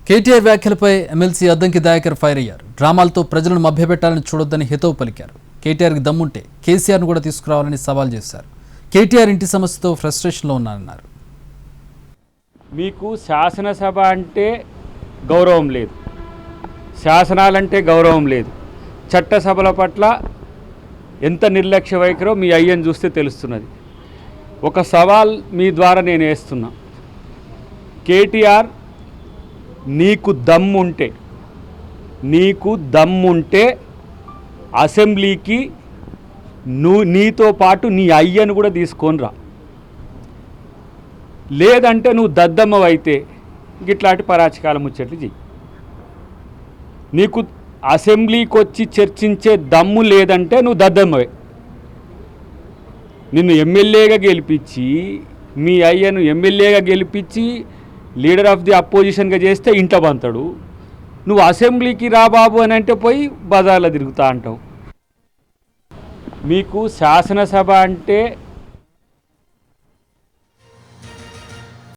కేటీఆర్ వ్యాఖ్యలపై MLC Addanki Dayakar fire అయ్యారు. డ్రామాలతో ప్రజలను మభ్యపెట్టాలని చూడొద్దని హితవు పలికారు. కేటీఆర్కి దమ్ముంటే కేసీఆర్ను కూడా తీసుకురావాలని సవాల్ చేశారు. కేటీఆర్ ఇంటి సమస్యతో ఫ్రస్ట్రేషన్లో ఉన్నారన్నారు. మీకు శాసనసభ అంటే గౌరవం లేదు, శాసనాలంటే గౌరవం లేదు, చట్టసభల పట్ల ఎంత నిర్లక్ష్య వైఖరో మీ అయ్యని చూస్తే తెలుస్తున్నది. ఒక సవాల్ మీ ద్వారా నేను వేస్తున్నా. కేటీఆర్, నీకు దమ్ముంటే అసెంబ్లీకి నీతో పాటు నీ అయ్యను కూడా తీసుకొని రా. లేదంటే నువ్వు దద్దమ్మవైతే ఇట్లాంటి పరాచకాల ముచ్చట్లు చెయ్యి. నీకు అసెంబ్లీకి వచ్చి చర్చించే దమ్ము లేదంటే నువ్వు దద్దమ్మవే. నిన్ను ఎమ్మెల్యేగా గెలిపించి, మీ అయ్యను ఎమ్మెల్యేగా గెలిపించి లీడర్ ఆఫ్ ది అపోజిషన్గా చేస్తే ఇంట్లో బంతాడు. నువ్వు అసెంబ్లీకి రా బాబు అని అంటే పోయి బజార్లో తిరుగుతా అంటావు. మీకు శాసనసభ అంటే